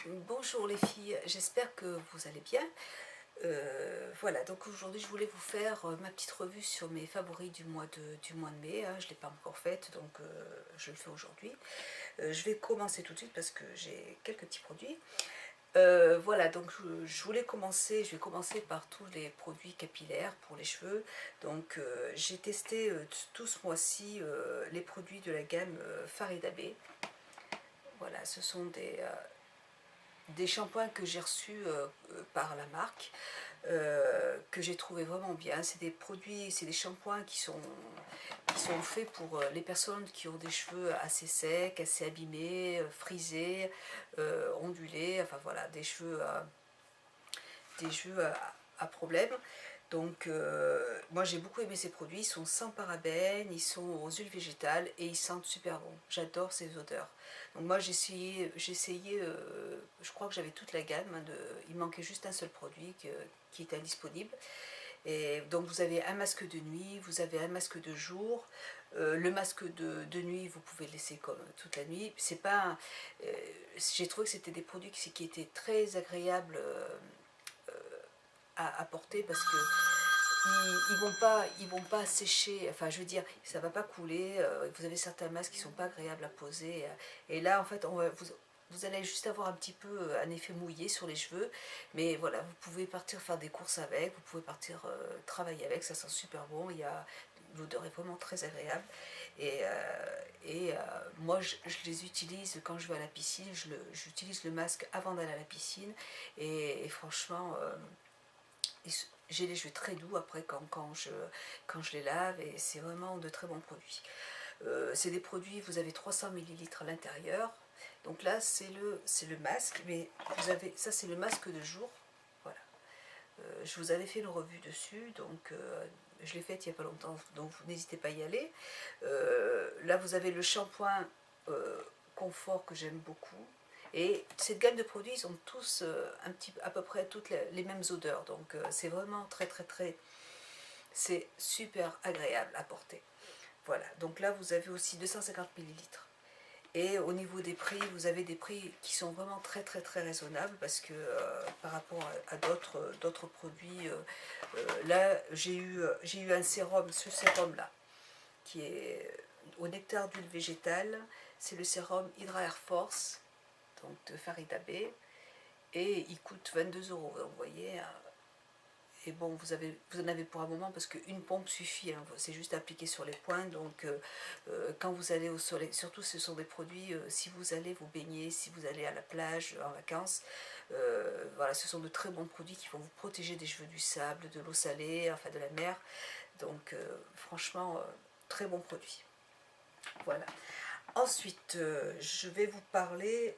Bonjour les filles, j'espère que vous allez bien. Voilà, donc aujourd'hui je voulais vous faire ma petite revue sur mes favoris du mois de mai, hein. Je ne l'ai pas encore faite, donc je le fais aujourd'hui. Je vais commencer tout de suite parce que j'ai quelques petits produits. Voilà, donc je vais commencer par tous les produits capillaires pour les cheveux. Donc j'ai testé tout ce mois-ci les produits de la gamme Farida B. Voilà, ce sont des shampoings que j'ai reçus par la marque, que j'ai trouvé vraiment bien. C'est des produits, c'est des shampoings qui sont faits pour les personnes qui ont des cheveux assez secs, assez abîmés, frisés, ondulés, enfin voilà, des cheveux à problème. Donc moi j'ai beaucoup aimé ces produits, ils sont sans parabènes, ils sont aux huiles végétales et ils sentent super bon. J'adore ces odeurs. Donc moi j'ai essayé je crois que j'avais toute la gamme, hein, il manquait juste un seul produit qui était indisponible. Et donc vous avez un masque de nuit, vous avez un masque de jour. Le masque de nuit, vous pouvez le laisser comme toute la nuit. C'est pas, j'ai trouvé que c'était des produits qui étaient très agréables à porter parce que ils vont pas sécher, enfin je veux dire, ça va pas couler. Vous avez certains masques qui sont pas agréables à poser. Et là en fait, vous allez juste avoir un petit peu un effet mouillé sur les cheveux. Mais voilà, vous pouvez partir faire des courses avec, vous pouvez partir travailler avec, ça sent super bon. L'odeur est vraiment très agréable. Et moi je les utilise quand je vais à la piscine, j'utilise le masque avant d'aller à la piscine. Et franchement, j'ai les cheveux très doux après quand je les lave, et c'est vraiment de très bons produits. C'est des produits, vous avez 300 millilitres à l'intérieur. Donc là c'est le masque, mais ça c'est le masque de jour. Voilà. Je vous avais fait une revue dessus, donc je l'ai faite il n'y a pas longtemps, donc n'hésitez pas à y aller. Là vous avez le shampoing confort que j'aime beaucoup. Et cette gamme de produits, ils ont tous à peu près toutes les mêmes odeurs. Donc c'est vraiment très très très, c'est super agréable à porter. Voilà, donc là vous avez aussi 250 millilitres. Et au niveau des prix, vous avez des prix qui sont vraiment très très très raisonnables parce que par rapport à d'autres produits, là j'ai eu un sérum, ce sérum là, qui est au nectar d'huile végétale. C'est le sérum Hydra Air Force, donc de Farida B, et il coûte 22 €. Donc vous voyez, et bon, vous en avez pour un moment parce qu'une pompe suffit, hein, c'est juste appliqué sur les points. Donc quand vous allez au soleil, surtout ce sont des produits, si vous allez vous baigner, si vous allez à la plage en vacances, voilà, ce sont de très bons produits qui vont vous protéger des cheveux du sable, de l'eau salée, enfin de la mer. Donc franchement, très bons produits. Voilà. Ensuite, je vais vous parler,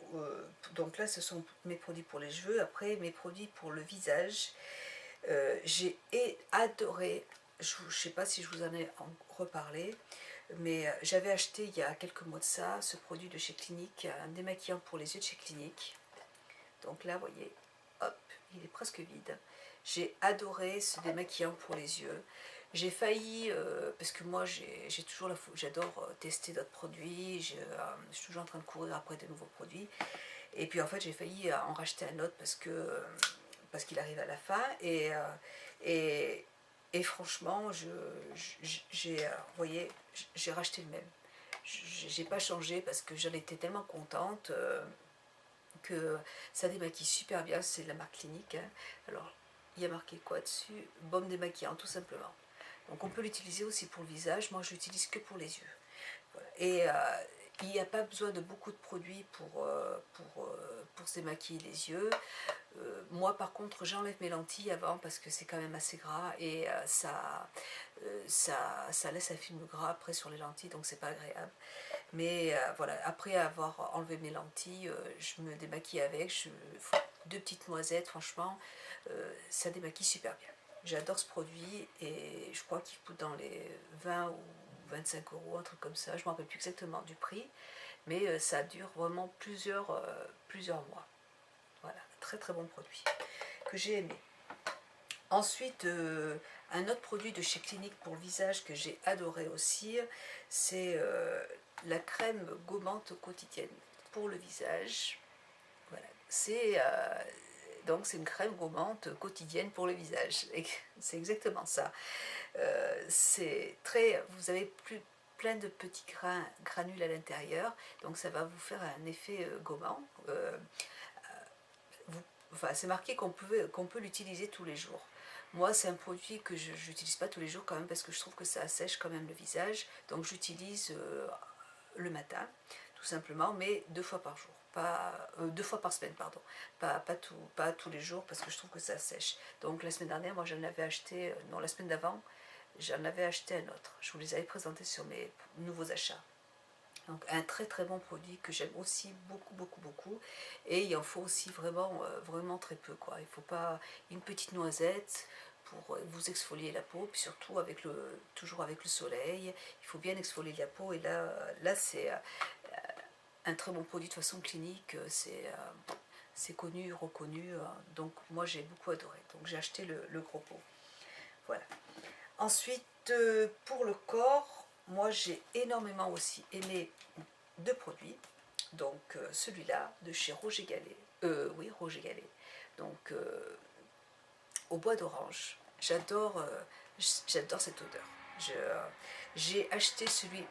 donc là ce sont mes produits pour les cheveux, après mes produits pour le visage. J'ai adoré, je ne sais pas si je vous en ai reparlé, mais j'avais acheté il y a quelques mois de ça ce produit de chez Clinique, un démaquillant pour les yeux de chez Clinique. Donc là, vous voyez, hop, il est presque vide. J'ai adoré ce démaquillant pour les yeux. J'ai failli, parce que moi j'adore tester d'autres produits, je suis toujours en train de courir après de nouveaux produits. Et puis en fait j'ai failli en racheter un autre parce qu'il arrive à la fin. Et franchement, vous voyez, j'ai racheté le même. J'ai pas changé parce que j'en étais tellement contente que ça démaquille super bien. C'est de la marque Clinique, hein. Alors, il y a marqué quoi dessus? Baume démaquillant, tout simplement. Donc on peut l'utiliser aussi pour le visage. Moi, je l'utilise que pour les yeux. Voilà. Et il n'y a pas besoin de beaucoup de produits pour se démaquiller les yeux. Moi par contre j'enlève mes lentilles avant parce que c'est quand même assez gras, et ça laisse un film gras après sur les lentilles, donc c'est pas agréable. Mais voilà, après avoir enlevé mes lentilles, je me démaquille avec, deux petites noisettes, franchement, ça démaquille super bien. J'adore ce produit et je crois qu'il coûte dans les 20 ou 25 €, un truc comme ça. Je ne me rappelle plus exactement du prix, mais ça dure vraiment plusieurs mois. Voilà, très très bon produit que j'ai aimé. Ensuite, un autre produit de chez Clinique pour le visage que j'ai adoré aussi, c'est la crème gommante quotidienne pour le visage. Voilà, donc c'est une crème gommante quotidienne pour le visage. C'est exactement ça. Vous avez plein de petits granules à l'intérieur, donc ça va vous faire un effet gommant. Enfin, c'est marqué qu'on peut l'utiliser tous les jours. Moi, c'est un produit que je n'utilise pas tous les jours quand même parce que je trouve que ça assèche quand même le visage. Donc j'utilise le matin, tout simplement, mais 2 fois par jour. Pas 2 fois par semaine, pardon. Pas tous les jours parce que je trouve que ça sèche. Donc la semaine dernière, moi j'en avais acheté, non la semaine d'avant, j'en avais acheté un autre. Je vous les avais présentés sur mes nouveaux achats. Donc un très très bon produit que j'aime aussi beaucoup beaucoup beaucoup, et il en faut aussi vraiment très peu quoi. Il ne faut pas une petite noisette pour vous exfolier la peau, puis surtout toujours avec le soleil, il faut bien exfolier la peau, et là c'est un très bon produit de façon clinique, c'est connu, reconnu, donc moi j'ai beaucoup adoré, donc j'ai acheté le gros pot. Voilà. Ensuite, pour le corps, moi j'ai énormément aussi aimé 2 produits. Donc celui-là de chez Roger Gallet, oui Roger Gallet, donc au bois d'orange. J'adore cette odeur. J'ai acheté celui,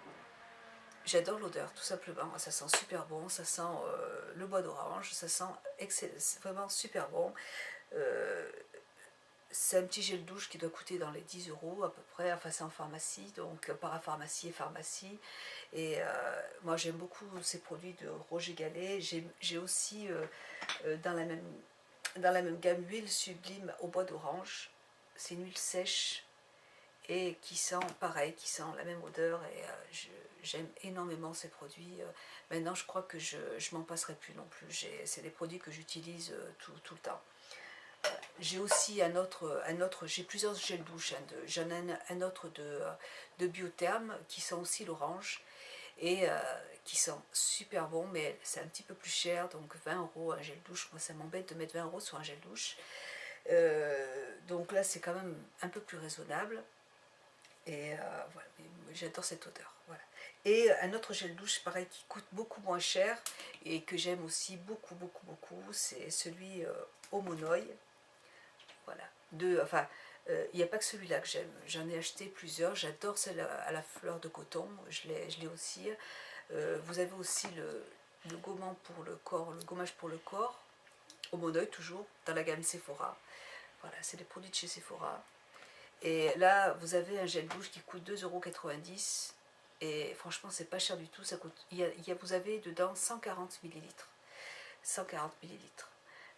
j'adore l'odeur tout simplement, ça sent super bon, ça sent le bois d'orange, ça sent vraiment super bon. C'est un petit gel douche qui doit coûter dans les 10 € à peu près, enfin c'est en pharmacie, donc parapharmacie et pharmacie. Et moi j'aime beaucoup ces produits de Roger Gallet. J'ai aussi dans la même gamme huile sublime au bois d'orange. C'est une huile sèche et qui sent pareil, qui sent la même odeur, et j'aime énormément ces produits. Maintenant je crois que je m'en passerai plus non plus. C'est des produits que j'utilise tout le temps. J'ai aussi j'ai plusieurs gels douche, j'en ai un autre de Biotherme qui sent aussi l'orange, et qui sent super bon, mais c'est un petit peu plus cher, donc 20 € un gel douche. Moi ça m'embête de mettre 20 € sur un gel douche, donc là c'est quand même un peu plus raisonnable, et voilà, j'adore cette odeur. Voilà. Et un autre gel douche pareil qui coûte beaucoup moins cher et que j'aime aussi beaucoup beaucoup beaucoup, c'est celui Homonoï. Voilà. Enfin, il n'y a pas que celui-là que j'aime. J'en ai acheté plusieurs. J'adore celle à la fleur de coton. Je l'ai aussi. Vous avez aussi le gommant pour le corps, le gommage pour le corps, au Monoeil toujours, dans la gamme Sephora. Voilà, c'est des produits de chez Sephora. Et là, vous avez un gel douche qui coûte 2,90 €. Et franchement, c'est pas cher du tout. Ça coûte, vous avez dedans 140 millilitres. 140 millilitres.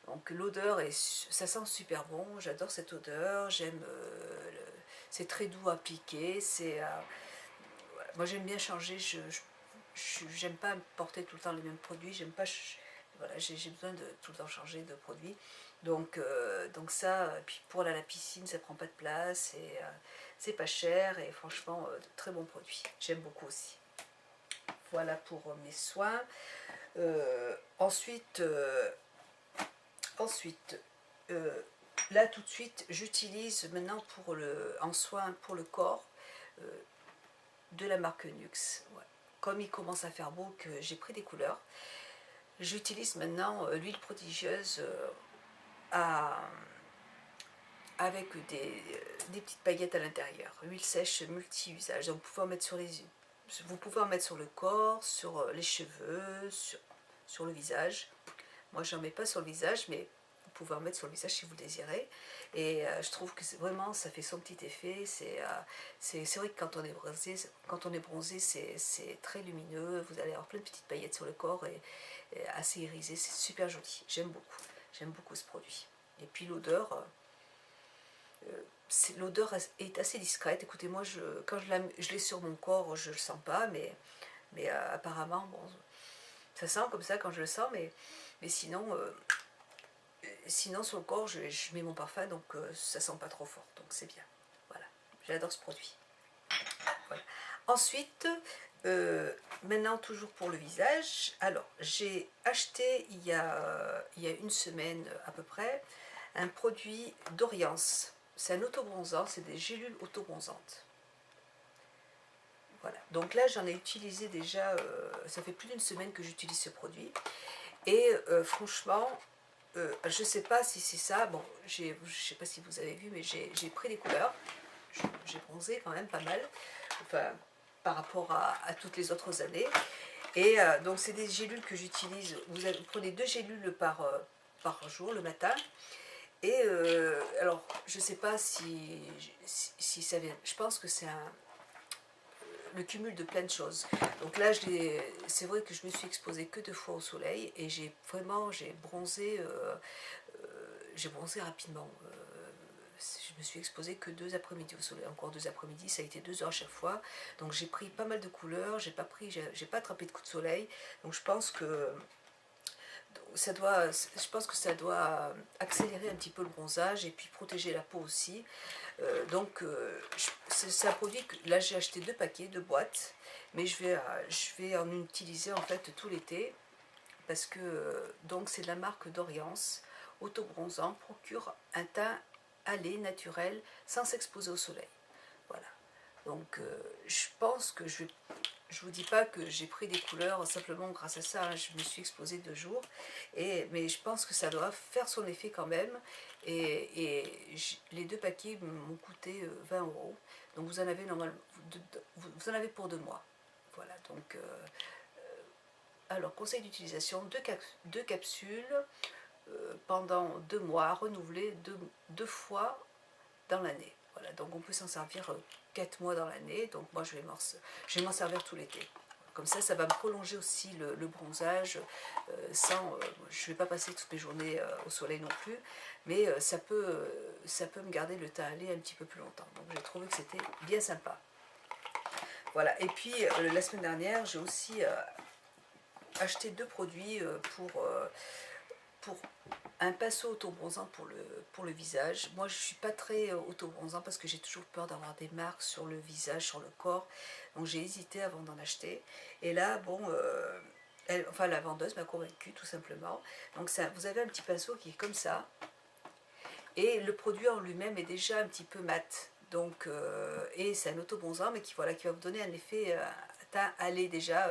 Donc l'odeur, ça sent super bon, j'adore cette odeur, c'est très doux à appliquer, voilà. Moi j'aime bien changer, j'aime pas porter tout le temps les mêmes produits, j'aime pas, voilà, j'ai besoin de tout le temps changer de produit. Donc ça, puis pour aller à la piscine, ça prend pas de place, et c'est pas cher, et franchement, de très bons produits, j'aime beaucoup aussi. Voilà pour mes soins. Ensuite, là tout de suite, j'utilise maintenant en soin pour le corps de la marque Nux. Ouais. Comme il commence à faire beau, que j'ai pris des couleurs, j'utilise maintenant l'huile prodigieuse avec des petites paillettes à l'intérieur. Huile sèche multi-usage. Donc vous pouvez en mettre sur le corps, sur les cheveux, sur le visage. Moi, j'en mets pas sur le visage, mais vous pouvez en mettre sur le visage si vous le désirez. Et je trouve que vraiment, ça fait son petit effet. C'est vrai que quand on est bronzé, c'est très lumineux. Vous allez avoir plein de petites paillettes sur le corps, et assez irisé. C'est super joli. J'aime beaucoup. J'aime beaucoup ce produit. Et puis l'odeur est assez discrète. Écoutez, moi, quand je l'ai sur mon corps, je le sens pas, mais apparemment, bon, ça sent comme ça quand je le sens, mais sinon sur le corps, je mets mon parfum, donc ça sent pas trop fort, donc c'est bien. Voilà, j'adore ce produit. Voilà. Ensuite, maintenant toujours pour le visage, alors j'ai acheté il y a une semaine à peu près un produit d'Oriance. C'est un autobronzant, c'est des gélules autobronzantes. Voilà. Donc là j'en ai utilisé déjà, ça fait plus d'une semaine que j'utilise ce produit, et franchement je sais pas si c'est ça, bon, je sais pas si vous avez vu, mais j'ai pris des couleurs, j'ai bronzé quand même pas mal, enfin, par rapport à toutes les autres années. Et donc c'est des gélules que j'utilise, vous prenez 2 gélules par jour le matin. Et alors, je sais pas si ça vient, je pense que c'est le cumul de plein de choses. Donc là, c'est vrai que je me suis exposée que 2 fois au soleil et j'ai bronzé rapidement. Je me suis exposée que 2 après-midi au soleil, encore 2 après-midi, ça a été 2 heures à chaque fois. Donc j'ai pris pas mal de couleurs, j'ai pas attrapé de coup de soleil. Donc je pense que ça doit accélérer un petit peu le bronzage et puis protéger la peau aussi. C'est un produit que là j'ai acheté 2 paquets, 2 boîtes, mais je vais en utiliser en fait tout l'été parce que donc c'est de la marque Doriance, autobronzant, procure un teint allé, naturel, sans s'exposer au soleil. Voilà. Donc je pense que je vous dis pas que j'ai pris des couleurs simplement grâce à ça, hein. Je me suis exposée 2 jours, mais je pense que ça doit faire son effet quand même. Les 2 paquets m'ont coûté 20 €. Donc vous en avez normalement, vous en avez pour 2 mois. Voilà, donc alors conseil d'utilisation, 2 capsules pendant 2 mois, renouvelées 2 fois dans l'année. Voilà, donc on peut s'en servir 4 mois dans l'année, donc moi je vais m'en servir tout l'été. Comme ça va me prolonger aussi le bronzage, je ne vais pas passer toutes mes journées au soleil non plus, mais ça peut me garder le teint allé un petit peu plus longtemps. Donc j'ai trouvé que c'était bien sympa. Voilà, et puis la semaine dernière, j'ai aussi acheté 2 produits pour un pinceau autobronzant pour le visage. Moi je ne suis pas très autobronzant parce que j'ai toujours peur d'avoir des marques sur le visage, sur le corps. Donc j'ai hésité avant d'en acheter. Et là, bon, enfin la vendeuse m'a convaincue tout simplement. Donc vous avez un petit pinceau qui est comme ça. Et le produit en lui-même est déjà un petit peu mat. Donc, et c'est un autobronzant, mais qui va vous donner un effet teint allé déjà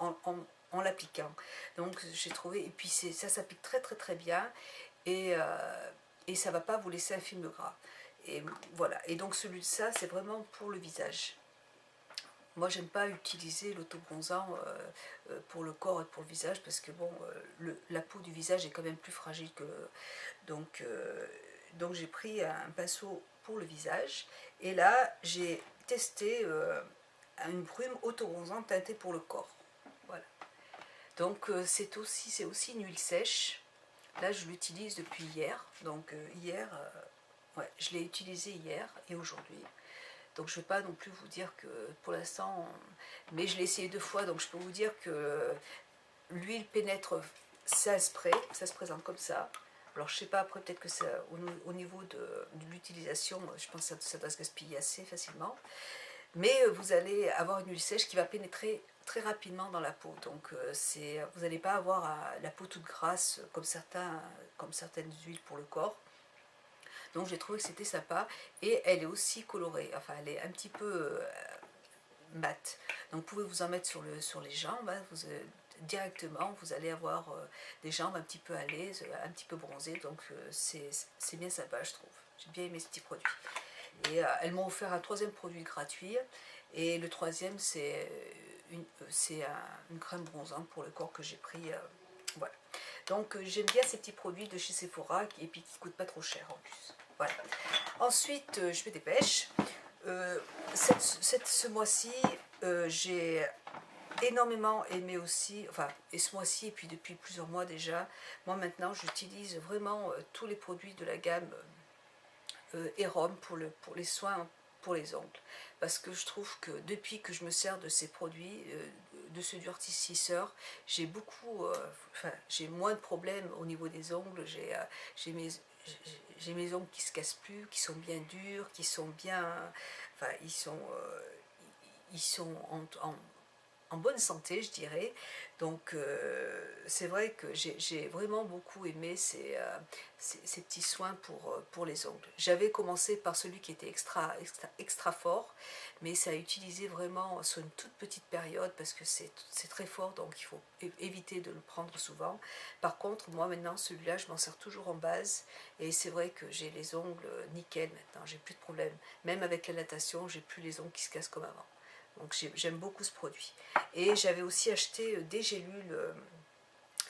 en l'appliquant. Donc j'ai trouvé, et puis ça s'applique très très très bien, et, ça ne va pas vous laisser un film gras. Et voilà, et donc ça c'est vraiment pour le visage. Moi j'aime pas utiliser l'autobronzant pour le corps et pour le visage, parce que bon, la peau du visage est quand même plus fragile que... Donc, donc j'ai pris un pinceau pour le visage, et là j'ai testé une brume autobronzante teintée pour le corps. Voilà. Donc c'est aussi une huile sèche. Là je l'utilise depuis hier. Donc ouais, je l'ai utilisé hier et aujourd'hui. Donc je ne vais pas non plus vous dire que pour l'instant, mais je l'ai essayé 2 fois, donc je peux vous dire que l'huile pénètre, ça se présente comme ça. Alors je sais pas, après peut-être que ça, au niveau de l'utilisation, je pense que ça doit se gaspiller assez facilement. Mais vous allez avoir une huile sèche qui va pénétrer très rapidement dans la peau. Donc vous n'allez pas avoir la peau toute grasse comme certaines huiles pour le corps. Donc j'ai trouvé que c'était sympa, et elle est aussi colorée, enfin elle est un petit peu mat. Donc vous pouvez vous en mettre sur les jambes, hein, directement vous allez avoir des jambes un petit peu à l'aise, un petit peu bronzées, donc c'est bien sympa je trouve. J'ai bien aimé ce petit produit. Et elles m'ont offert un 3e produit gratuit, et le 3e c'est une crème bronzante pour le corps que j'ai pris. Voilà. Donc j'aime bien ces petits produits de chez Sephora, et puis qui ne coûtent pas trop cher en plus. Voilà. Ensuite, je me dépêche. Ce mois-ci, j'ai énormément aimé aussi, enfin, et ce mois-ci, et puis depuis plusieurs mois déjà, moi maintenant j'utilise vraiment tous les produits de la gamme Erom pour les soins pour les ongles. Parce que je trouve que depuis que je me sers de ces produits, de ce durcisseur, j'ai j'ai moins de problèmes au niveau des ongles. J'ai mes ongles qui se cassent plus, qui sont bien durs, qui sont bien, enfin ils sont en bonne santé, je dirais. Donc c'est vrai que j'ai vraiment beaucoup aimé ces petits soins pour les ongles. J'avais commencé par celui qui était extra fort, mais ça a utilisé vraiment sur une toute petite période parce que c'est très fort, donc il faut éviter de le prendre souvent. Par contre, moi maintenant, celui-là, je m'en sers toujours en base, et c'est vrai que j'ai les ongles nickel maintenant, j'ai plus de problème. Même avec la natation, j'ai plus les ongles qui se cassent comme avant. Donc j'aime beaucoup ce produit. Et j'avais aussi acheté des gélules,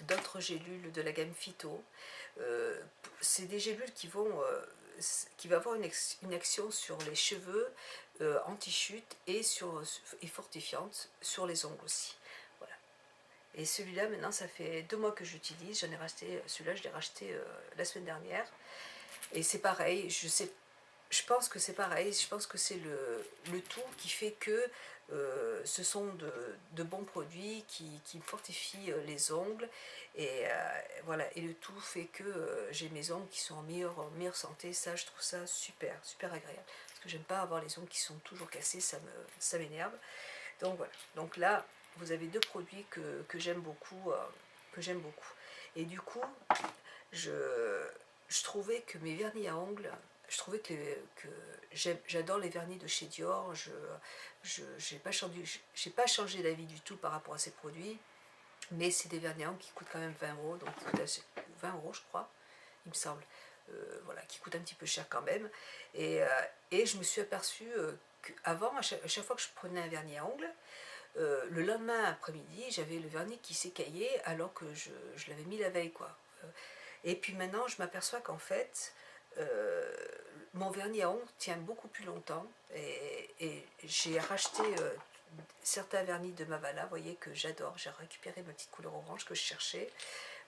d'autres gélules de la gamme Phyto. C'est des gélules qui vont avoir une action sur les cheveux, anti-chute et fortifiante sur les ongles aussi. Voilà. Et celui-là, maintenant, ça fait 2 mois que j'utilise. J'en ai racheté, celui-là, je l'ai racheté la semaine dernière. Et c'est pareil, je pense que c'est pareil, je pense que c'est le tout qui fait que ce sont de bons produits qui fortifient les ongles, et voilà, et le tout fait que j'ai mes ongles qui sont en meilleure santé. Ça, je trouve ça super, super agréable, parce que j'aime pas avoir les ongles qui sont toujours cassés, ça m'énerve. Donc voilà, donc là, vous avez 2 produits que j'aime beaucoup, Et du coup, je, je trouvais que mes vernis à ongles, je trouvais que j'adore les vernis de chez Dior. Je n'ai pas changé d'avis du tout par rapport à ces produits, mais c'est des vernis à ongles qui coûtent quand même 20 €, donc 20 € je crois, il me semble, voilà, qui coûtent un petit peu cher quand même. Et je me suis aperçue qu'avant, à chaque fois que je prenais un vernis à ongles, le lendemain après-midi, j'avais le vernis qui s'écaillait alors que je l'avais mis la veille, quoi. Et puis maintenant, je m'aperçois qu'en fait, euh, mon vernis à ongles tient beaucoup plus longtemps. Et j'ai racheté certains vernis de Mavala, vous voyez, que j'adore. J'ai récupéré ma petite couleur orange que je cherchais.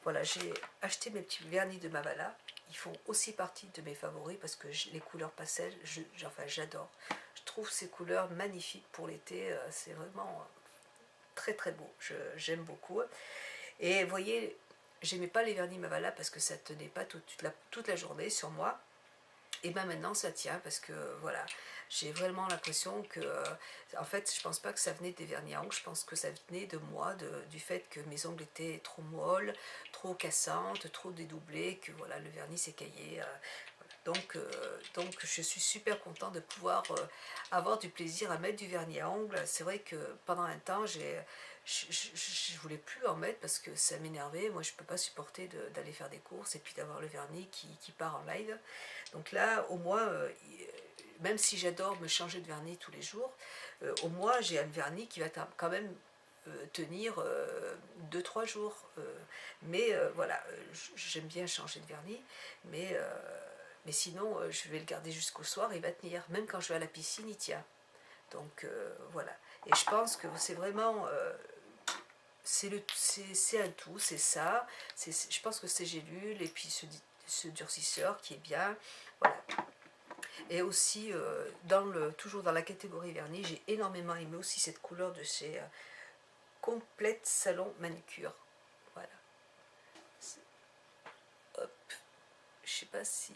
Voilà, j'ai acheté mes petits vernis de Mavala. Ils font aussi partie de mes favoris parce que les couleurs pastel, enfin, j'adore. Je trouve ces couleurs magnifiques pour l'été. C'est vraiment très très beau. J'aime beaucoup. Et vous voyez, j'aimais pas les vernis Mavala parce que ça tenait pas toute la journée sur moi. Et bien maintenant ça tient, parce que voilà, j'ai vraiment l'impression que, en fait, je pense pas que ça venait des vernis à ongles, je pense que ça venait de moi, du fait que mes ongles étaient trop molles, trop cassantes, trop dédoublées, que voilà, le vernis s'écaillait. Donc je suis super contente de pouvoir avoir du plaisir à mettre du vernis à ongles. C'est vrai que pendant un temps, je ne voulais plus en mettre parce que ça m'énervait. Moi, je ne peux pas supporter d'aller faire des courses et puis d'avoir le vernis qui part en live. Donc là, au moins, même si j'adore me changer de vernis tous les jours, au moins j'ai un vernis qui va quand même tenir 2-3 jours. Mais voilà, j'aime bien changer de vernis, mais, euh, mais sinon je vais le garder jusqu'au soir, il va tenir. Même quand je vais à la piscine, il tient. Donc voilà. Et je pense que c'est vraiment... c'est un tout, c'est ça. Je pense que c'est gélule et puis ce durcisseur qui est bien. Voilà. Et aussi, toujours dans la catégorie vernis, j'ai énormément aimé aussi cette couleur de chez Complète Salon Manucure. Voilà. Hop. Je sais pas si...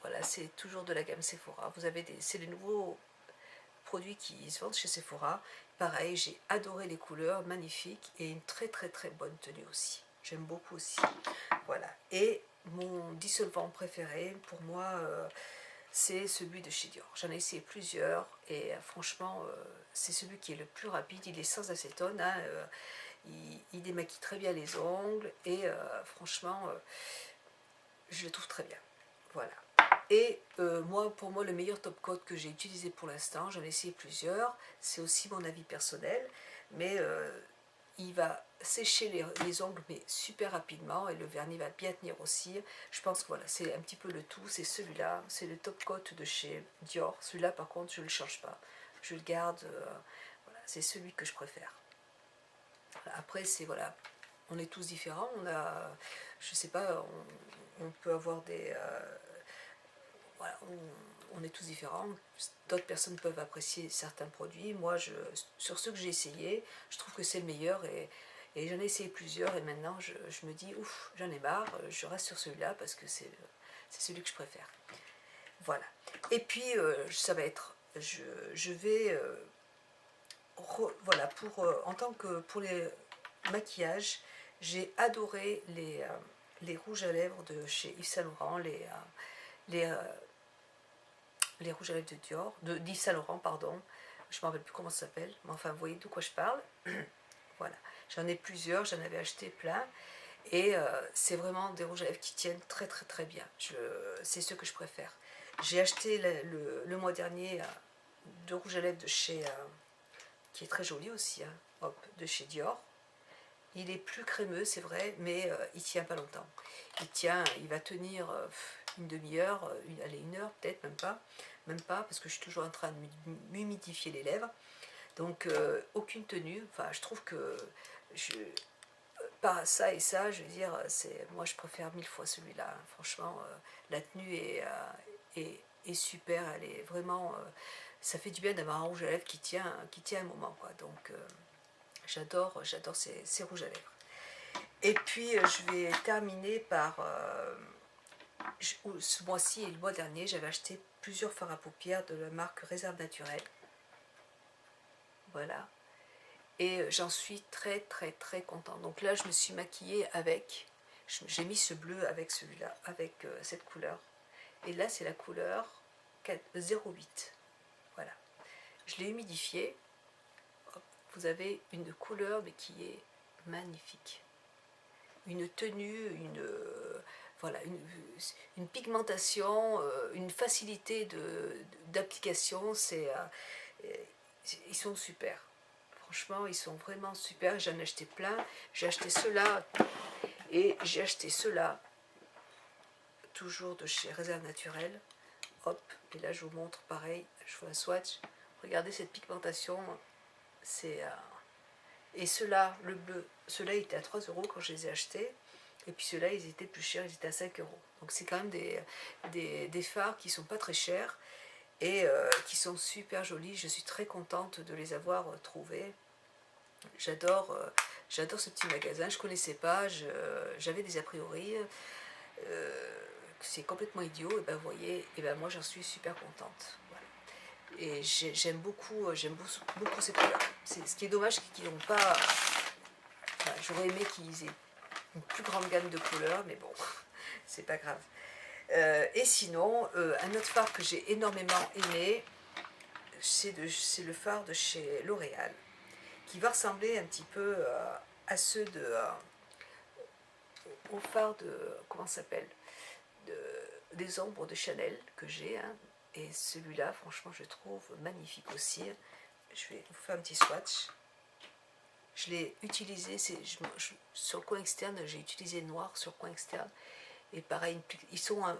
Voilà, c'est toujours de la gamme Sephora. C'est les nouveaux produits qui se vendent chez Sephora. Pareil, j'ai adoré les couleurs, magnifiques, et une très très très bonne tenue aussi. J'aime beaucoup aussi. Voilà. Et mon dissolvant préféré, pour moi, c'est celui de chez Dior. J'en ai essayé plusieurs, et franchement, c'est celui qui est le plus rapide. Il est sans acétone, hein, il démaquille très bien les ongles, et franchement, je le trouve très bien. Voilà. Et pour moi, le meilleur top coat que j'ai utilisé pour l'instant, j'en ai essayé plusieurs, c'est aussi mon avis personnel, mais il va sécher les ongles, mais super rapidement, et le vernis va bien tenir aussi. Je pense que voilà, c'est un petit peu le tout. C'est celui-là, c'est le top coat de chez Dior. Celui-là, par contre, je ne le change pas, je le garde. Voilà, c'est celui que je préfère. Après, c'est voilà, on est tous différents. Je sais pas, on peut avoir des voilà, on est tous différents. D'autres personnes peuvent apprécier certains produits. Moi, sur ceux que j'ai essayés, je trouve que c'est le meilleur, et j'en ai essayé plusieurs, et maintenant je me dis ouf, j'en ai marre, je reste sur celui-là parce que c'est celui que je préfère. Voilà. Et puis ça va être, je vais voilà, en tant que pour les maquillages, j'ai adoré les rouges à lèvres de chez Yves Saint Laurent, les, euh, les rouges à lèvres de Dior, d'Yves Saint Laurent, pardon. Je ne me rappelle plus comment ça s'appelle, mais enfin, vous voyez de quoi je parle. Voilà, j'en ai plusieurs, j'en avais acheté plein. Et c'est vraiment des rouges à lèvres qui tiennent très très très bien. C'est ceux que je préfère. J'ai acheté le mois dernier deux rouges à lèvres de chez, qui est très joli aussi, hein, hop, de chez Dior. Il est plus crémeux, c'est vrai, mais il tient pas longtemps. Il va tenir une demi-heure, allez, une heure peut-être, même pas, parce que je suis toujours en train de m'humidifier les lèvres. Donc aucune tenue. Enfin, je trouve que pas ça et ça, je veux dire, moi je préfère mille fois celui-là. Franchement, la tenue est super. Elle est vraiment, ça fait du bien d'avoir un rouge à lèvres qui tient un moment, quoi. Donc j'adore ces rouges à lèvres. Et puis je vais terminer par ce mois-ci et le mois dernier, j'avais acheté plusieurs fards à paupières de la marque Réserve Naturelle. Voilà. Et j'en suis très très très contente. Donc là, je me suis maquillée avec, j'ai mis ce bleu avec celui-là, avec cette couleur. Et là, c'est la couleur 08. Voilà. Je l'ai humidifié. Vous avez une couleur mais qui est magnifique. Une tenue, voilà, une pigmentation, une facilité d'application. Ils sont super. Franchement, ils sont vraiment super. J'en ai acheté plein. J'ai acheté ceux-là et j'ai acheté ceux-là, toujours de chez Réserve Naturelle. Hop, et là je vous montre pareil. Je fais un swatch. Regardez cette pigmentation. Et ceux-là, le bleu, ceux-là étaient à 3 € quand je les ai achetés. Et puis ceux-là, ils étaient plus chers, ils étaient à 5 €. Donc c'est quand même des fards qui sont pas très chers et qui sont super jolis. Je suis très contente de les avoir trouvés. J'adore ce petit magasin, je ne connaissais pas, j'avais des a priori, c'est complètement idiot, et ben vous voyez, et ben moi j'en suis super contente. Voilà. Et j'aime beaucoup ces couleurs. Ce qui est dommage, c'est qu'ils n'ont pas. Enfin, j'aurais aimé qu'ils aient une plus grande gamme de couleurs, mais bon, c'est pas grave. Et sinon, un autre fard que j'ai énormément aimé, c'est le fard de chez L'Oréal, qui va ressembler un petit peu à ceux au phare de, comment ça s'appelle, des ombres de Chanel que j'ai, hein. Et celui-là, franchement, je trouve magnifique aussi. Je vais vous faire un petit swatch. Je l'ai utilisé, sur le coin externe, j'ai utilisé noir sur le coin externe. Et pareil, ils sont moins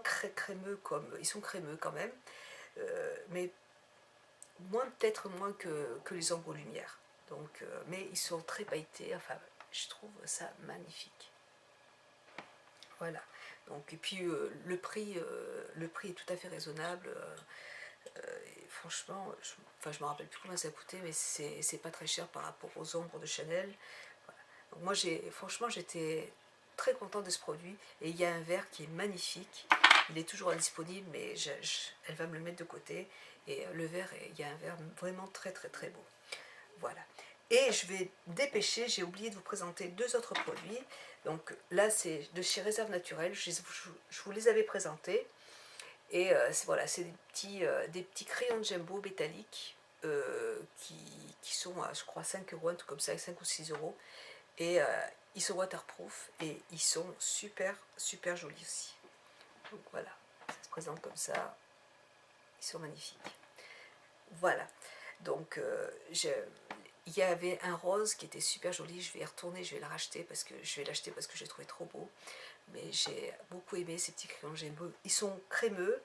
crémeux, ils sont crémeux quand même, mais peut-être moins que les ombres lumière. Donc, mais ils sont très pailletés, enfin, je trouve ça magnifique. Voilà. Donc, et puis le prix est tout à fait raisonnable. Et franchement, je me rappelle plus combien ça a coûté, mais c'est pas très cher par rapport aux ombres de Chanel. Voilà. Donc moi, franchement, j'étais très contente de ce produit. Et il y a un verre qui est magnifique. Il est toujours indisponible, mais elle va me le mettre de côté. Et le verre, il y a un verre vraiment très très très beau. Voilà. Et je vais dépêcher, j'ai oublié de vous présenter deux autres produits. Donc là, c'est de chez Réserve Naturelle, je vous les avais présentés. Et voilà, c'est des petits crayons de Jumbo métalliques qui sont à, je crois, 5 €, un truc comme ça, 5 ou 6 €. Et ils sont waterproof et ils sont super, super jolis aussi. Donc voilà, ça se présente comme ça. Ils sont magnifiques. Voilà. Donc il y avait un rose qui était super joli. Je vais y retourner, je vais le racheter parce que je l'ai trouvé trop beau. Mais j'ai beaucoup aimé ces petits crayons Jumbo. Ils sont crémeux,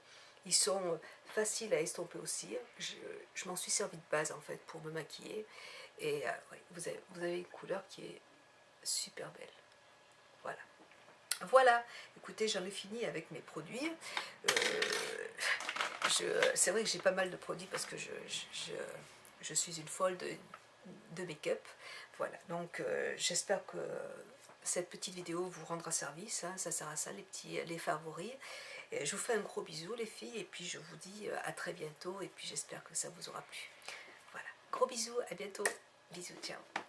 ils sont faciles à estomper aussi. Je m'en suis servi de base en fait pour me maquiller. Et ouais, vous avez une couleur qui est super belle. Voilà. Voilà, écoutez, j'en ai fini avec mes produits. C'est vrai que j'ai pas mal de produits parce que je suis une folle de make-up. Voilà, donc j'espère que cette petite vidéo vous rendra service, hein, ça sert à ça, les favoris. Et je vous fais un gros bisou les filles, et puis je vous dis à très bientôt, et puis j'espère que ça vous aura plu. Voilà, gros bisous, à bientôt, bisous, ciao.